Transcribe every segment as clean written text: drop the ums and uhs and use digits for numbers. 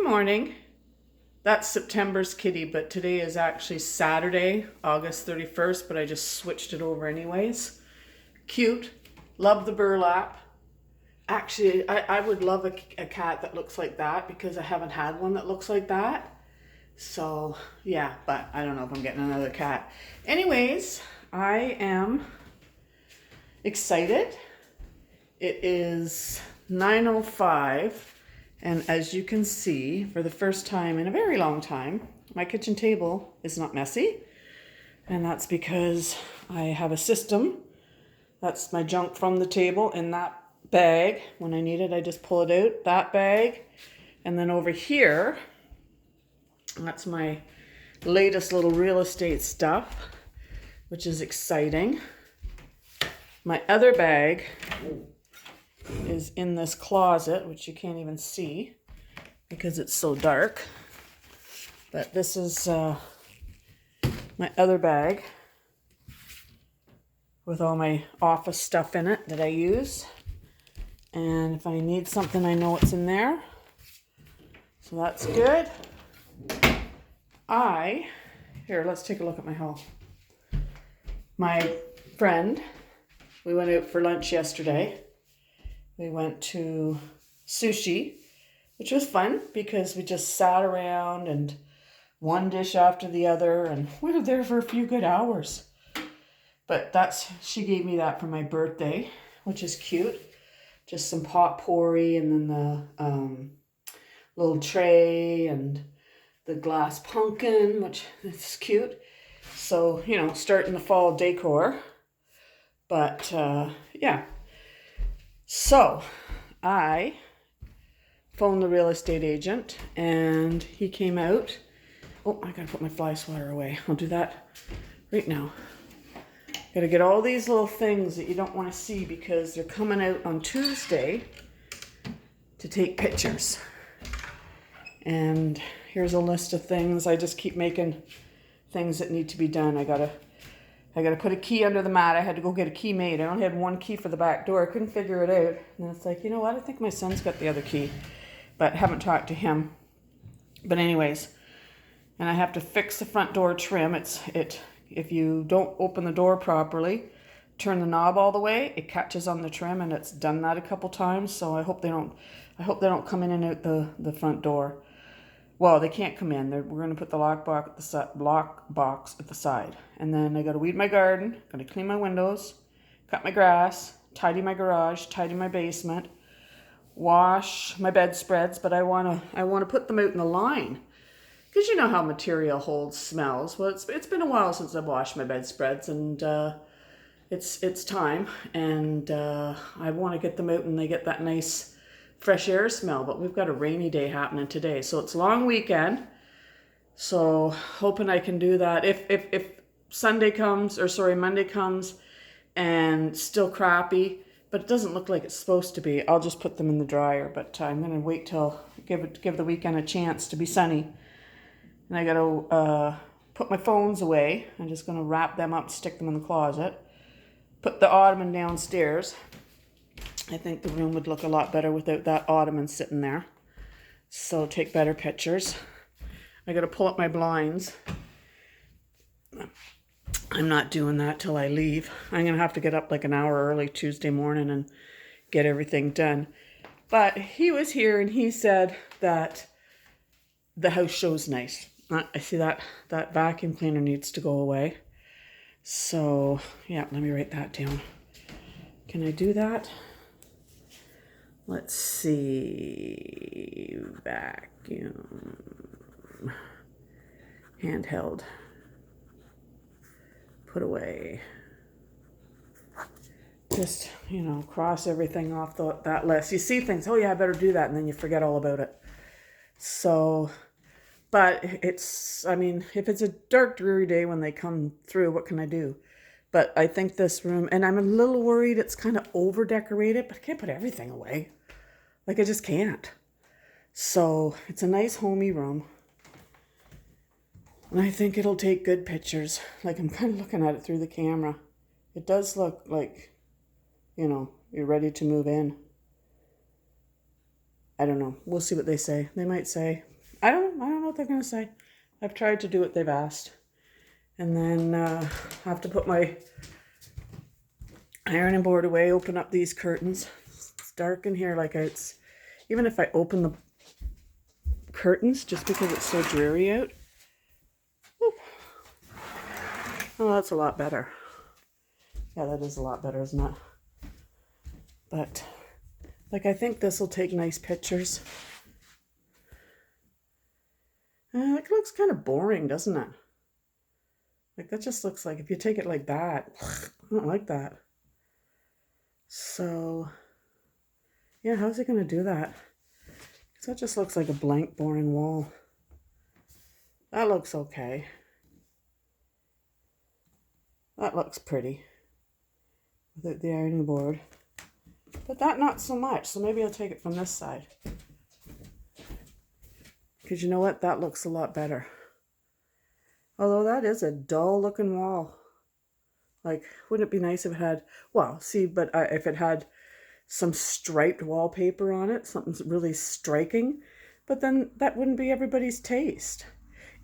morning. That's September's kitty, but today is actually Saturday, August 31st, but I just switched it over anyways. Cute. Love the burlap. Actually, I would love a cat that looks like that because I haven't had one that looks like that. So, yeah, but I don't know if I'm getting another cat. Anyways, I am excited. It is 9:05. And as you can see, for the first time in a very long time, my kitchen table is not messy. And that's because I have a system. That's my junk from the table in that bag. When I need it, I just pull it out, that bag. And then over here, that's my latest little real estate stuff, which is exciting. My other bag is in this closet, which you can't even see because it's so dark. But this is my other bag with all my office stuff in it that I use. And if I need something, I know it's in there. So that's good. Here, let's take a look at my haul. My friend, we went out for lunch yesterday. We went to sushi, which was fun because we just sat around and one dish after the other, and we were there for a few good hours. But she gave me that for my birthday, which is cute. Just some potpourri and then the little tray and the glass pumpkin, which is cute. So, starting the fall decor. But, yeah. So, I phoned the real estate agent and he came out. Oh, I gotta put my fly swatter away. I'll do that right now. Gotta get all these little things that you don't want to see because they're coming out on Tuesday to take pictures. And here's a list of things. I just keep making things that need to be done. I gotta put a key under the mat. I had to go get a key made. I only had one key for the back door. I couldn't figure it out. And it's like, you know what? I think my son's got the other key. But haven't talked to him. But anyways, and I have to fix the front door trim. If you don't open the door properly, turn the knob all the way, it catches on the trim, and it's done that a couple times. So I hope they don't come in and out the front door. Well, they can't come in. We're going to put the lock box at the side. And then I got to weed my garden, got to clean my windows, cut my grass, tidy my garage, tidy my basement, wash my bedspreads, but I want to put them out in the line. Because you know how material holds smells. Well, it's been a while since I've washed my bedspreads, and it's time. And I want to get them out and they get that nice fresh air smell, but we've got a rainy day happening today, so it's a long weekend. So hoping I can do that. If Monday comes and still crappy, but it doesn't look like it's supposed to be, I'll just put them in the dryer. But I'm gonna wait till give the weekend a chance to be sunny. And I gotta put my phones away. I'm just gonna wrap them up, stick them in the closet, put the ottoman downstairs. I think the room would look a lot better without that ottoman sitting there. So take better pictures. I gotta pull up my blinds. I'm not doing that till I leave. I'm gonna have to get up like an hour early Tuesday morning and get everything done. But he was here and he said that the house shows nice. I see that vacuum cleaner needs to go away. So yeah, let me write that down. Can I do that? Let's see, vacuum, handheld, put away. Just, cross everything off that list. You see things, oh yeah, I better do that, and then you forget all about it. So, but if it's a dark, dreary day when they come through, what can I do? But I think this room, and I'm a little worried it's kind of over-decorated, but I can't put everything away. Like, I just can't. So, it's a nice, homey room. And I think it'll take good pictures. Like, I'm kind of looking at it through the camera. It does look like, you're ready to move in. I don't know. We'll see what they say. They might say I don't know what they're going to say. I've tried to do what they've asked. And then I have to put my ironing board away, open up these curtains. It's dark in here, like it's, even if I open the curtains, just because it's so dreary out. Whoop. Oh, that's a lot better. Yeah, that is a lot better, isn't it? But, like, I think this will take nice pictures. It looks kind of boring, doesn't it? Like, that just looks like, if you take it like that, I don't like that. So, yeah, how's it going to do that? Because that just looks like a blank, boring wall. That looks okay. That looks pretty without the ironing board. But that not so much, so maybe I'll take it from this side. Because you know what? That looks a lot better. Although that is a dull looking wall. Like, wouldn't it be nice if it had, well, see, but if it had some striped wallpaper on it, something really striking, but then that wouldn't be everybody's taste.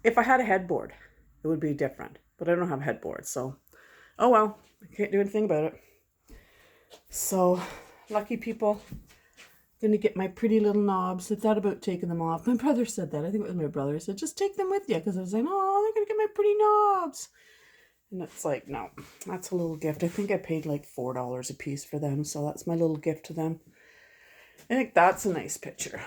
If I had a headboard, it would be different, but I don't have a headboard, so, oh well, I can't do anything about it. So, lucky people, gonna get my pretty little knobs. I thought about taking them off. My brother said that. I think it was my brother. He said, just take them with you, because I was like, oh, they're gonna get my pretty knobs. And it's like, no, that's a little gift. I think I paid like $4 a piece for them, so that's my little gift to them. I think that's a nice picture.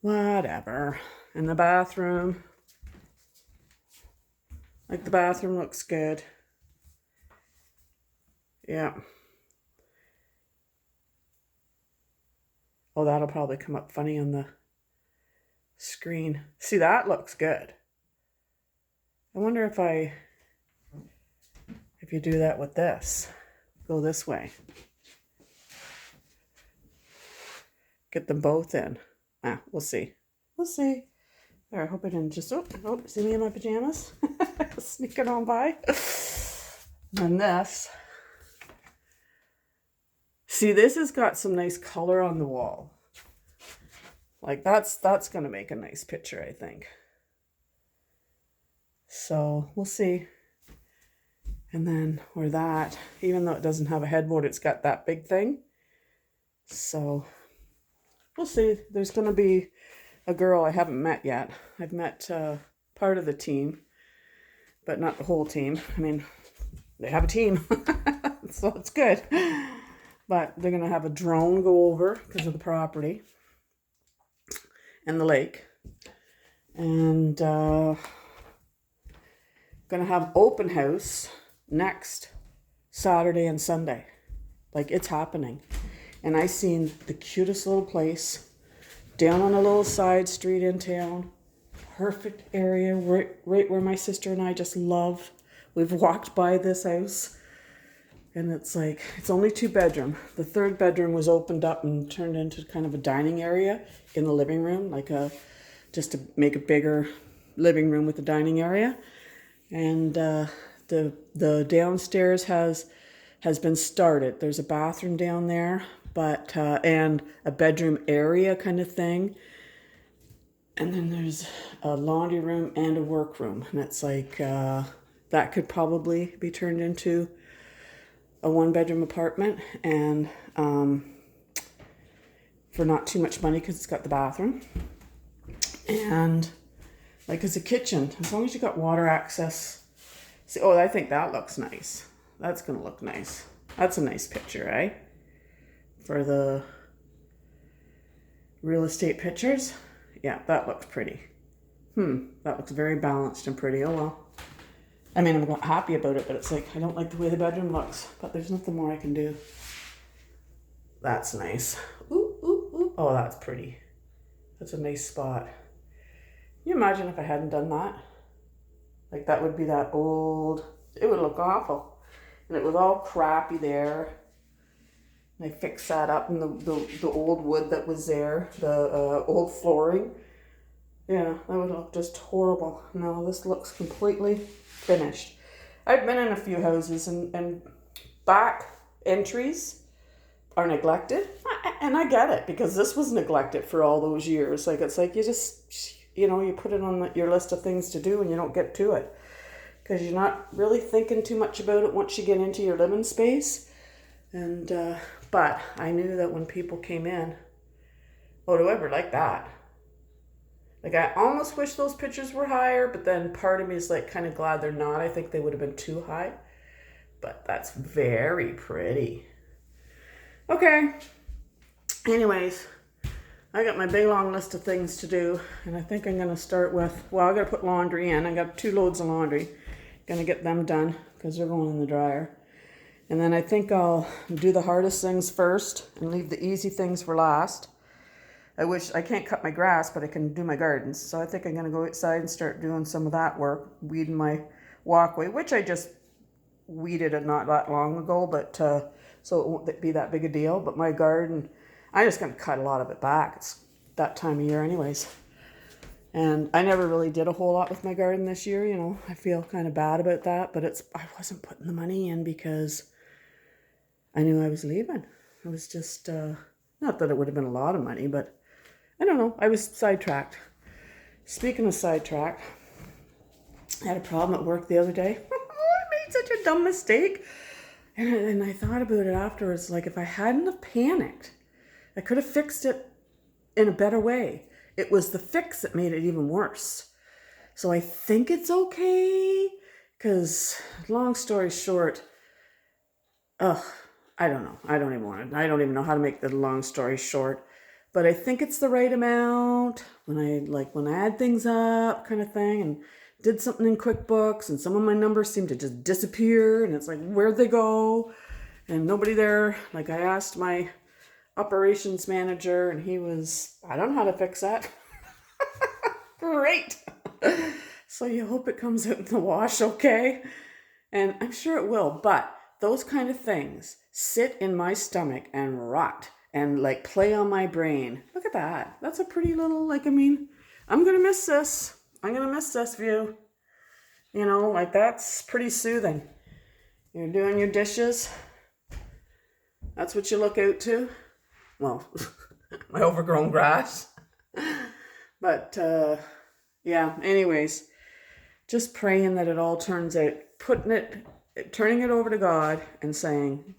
Whatever. And the bathroom. Like, the bathroom looks good. Yeah. Oh, that'll probably come up funny on the screen. See, that looks good. I wonder if you do that with this, go this way. Get them both in. We'll see. We'll see. There, I hope I didn't just, oh, see me in my pajamas? Sneaking on by. And this. See, this has got some nice color on the wall. Like, that's going to make a nice picture, I think. So, we'll see. And then, or that, even though it doesn't have a headboard, it's got that big thing. So, we'll see. There's going to be a girl I haven't met yet. I've met part of the team, but not the whole team. I mean, they have a team, so it's good. But they're going to have a drone go over because of the property and the lake. And going to have open house next Saturday and Sunday. Like, it's happening. And I seen the cutest little place down on a little side street in town. Perfect area, right where my sister and I just love. We've walked by this house. And it's like, it's only 2-bedroom. The 3rd bedroom was opened up and turned into kind of a dining area in the living room, like just to make a bigger living room with a dining area. And the downstairs has been started. There's a bathroom down there, but and a bedroom area kind of thing. And then there's a laundry room and a work room. And it's like, that could probably be turned into a 1-bedroom apartment, and for not too much money because it's got the bathroom. And like, it's a kitchen, as long as you got water access. See, oh, I think that looks nice. That's gonna look nice. That's a nice picture, eh? For the real estate pictures. Yeah, that looks pretty. That looks very balanced and pretty. Oh well. I mean, I'm not happy about it, but it's like, I don't like the way the bedroom looks, but there's nothing more I can do. That's nice. Ooh, ooh, ooh. Oh, that's pretty. That's a nice spot. Can you imagine if I hadn't done that? Like, that would be that old, it would look awful. And it was all crappy there. And I fixed that up, and the old wood that was there, the old flooring. Yeah, that would look just horrible. No, this looks completely finished. I've been in a few houses, and back entries, are neglected. And I get it, because this was neglected for all those years. Like, it's like you just, you put it on your list of things to do and you don't get to it. Because you're not really thinking too much about it once you get into your living space. And, but I knew that when people came in, oh, do I ever like that? Like, I almost wish those pictures were higher, but then part of me is like kind of glad they're not. I think they would have been too high. But that's very pretty. Okay. Anyways, I got my big long list of things to do, and I think I'm going to start with, well, I got to put laundry in. I got 2 loads of laundry. Going to get them done because they're going in the dryer. And then I think I'll do the hardest things first and leave the easy things for last. I can't cut my grass, but I can do my gardens. So I think I'm going to go outside and start doing some of that work, weeding my walkway, which I just weeded it not that long ago, but so it won't be that big a deal. But my garden, I'm just going to cut a lot of it back. It's that time of year anyways. And I never really did a whole lot with my garden this year, I feel kind of bad about that, but I wasn't putting the money in because I knew I was leaving. It was just, not that it would have been a lot of money, but I don't know. I was sidetracked. Speaking of sidetracked, I had a problem at work the other day. I made such a dumb mistake. And I thought about it afterwards, like if I hadn't have panicked, I could have fixed it in a better way. It was the fix that made it even worse. So I think it's okay, because long story short, I don't know. I don't even know how to make the long story short. But I think it's the right amount when I add things up kind of thing, and did something in QuickBooks and some of my numbers seem to just disappear, and it's like, where'd they go? And nobody there. Like, I asked my operations manager and he was, I don't know how to fix that. Great. So you hope it comes out in the wash okay? And I'm sure it will, but those kind of things sit in my stomach and rot and like play on my brain. Look at that. That's a pretty little, I'm going to miss this. I'm going to miss this view. That's pretty soothing. You're doing your dishes. That's what you look out to. Well, my overgrown grass. But, yeah, anyways, just praying that it all turns out, turning it over to God and saying,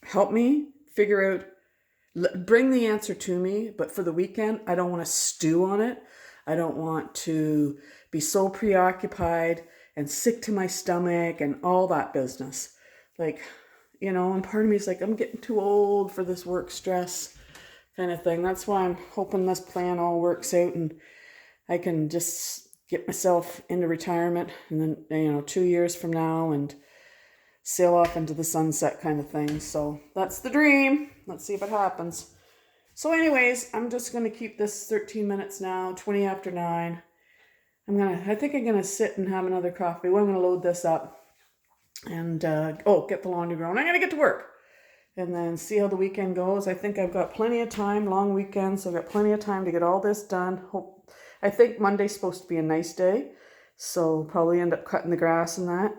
help me figure out, bring the answer to me, but for the weekend, I don't want to stew on it. I don't want to be so preoccupied and sick to my stomach and all that business. And part of me is like, I'm getting too old for this work stress kind of thing. That's why I'm hoping this plan all works out and I can just get myself into retirement and then, 2 years from now and sail off into the sunset kind of thing. So that's the dream. Let's see if it happens. So anyways, I'm just going to keep this 13 minutes now, 20 after 9. I think I'm going to sit and have another coffee. Well, I'm going to load this up and, get the laundry going. I'm going to get to work and then see how the weekend goes. I think I've got plenty of time, long weekend, so I've got plenty of time to get all this done. I think Monday's supposed to be a nice day, so probably end up cutting the grass and that.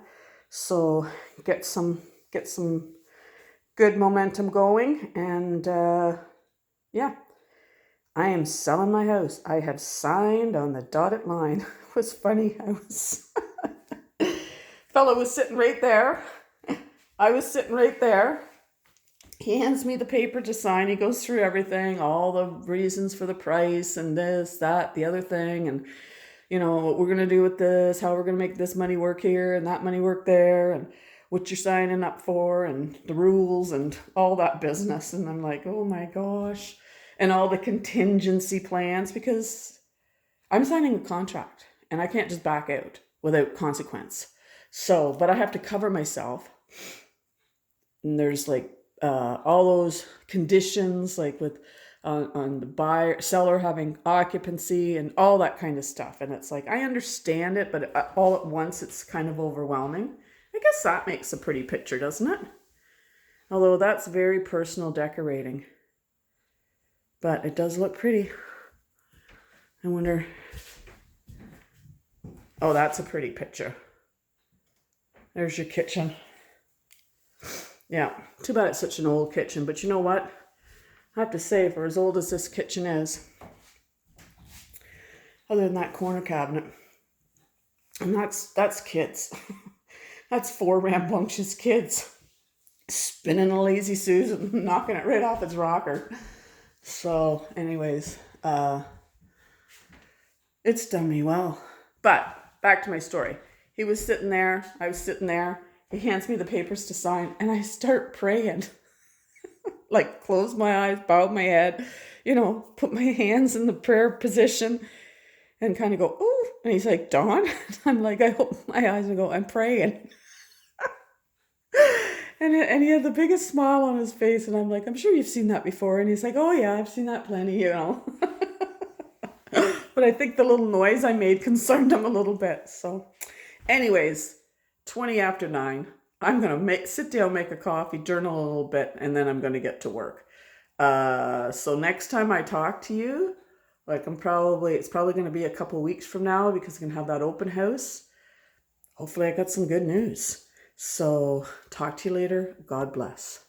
So get some good momentum going, and yeah, I am selling my house. I have signed on the dotted line. It was funny. Fellow was sitting right there. I was sitting right there. He hands me the paper to sign. He goes through everything, all the reasons for the price and this, that, the other thing. And, what we're going to do with this, how we're going to make this money work here and that money work there, and what you're signing up for and the rules and all that business. And I'm like, oh my gosh. And all the contingency plans, because I'm signing a contract and I can't just back out without consequence. So, but I have to cover myself. And there's all those conditions, with on the seller having occupancy and all that kind of stuff. And it's I understand it, but all at once it's kind of overwhelming. I guess that makes a pretty picture, doesn't it? Although that's very personal decorating. But it does look pretty. I wonder. Oh, that's a pretty picture. There's your kitchen. Yeah, too bad it's such an old kitchen. But you know what? I have to say, for as old as this kitchen is, other than that corner cabinet, and that's kids. That's 4 rambunctious kids spinning a lazy Susan, knocking it right off its rocker. So, anyways, it's done me well. But back to my story. He was sitting there. I was sitting there. He hands me the papers to sign, and I start praying. Like, close my eyes, bow my head, put my hands in the prayer position, and kind of go, ooh. And he's like, Dawn? I'm like, I open my eyes and go, I'm praying. And he had the biggest smile on his face, and I'm like, I'm sure you've seen that before. And he's like, oh yeah, I've seen that plenty. But I think the little noise I made concerned him a little bit. So anyways, 20 after 9, I'm going to sit down, make a coffee, journal a little bit, and then I'm going to get to work. So next time I talk to you, like it's probably going to be a couple weeks from now, because I'm going to have that open house. Hopefully I got some good news. So talk to you later. God bless.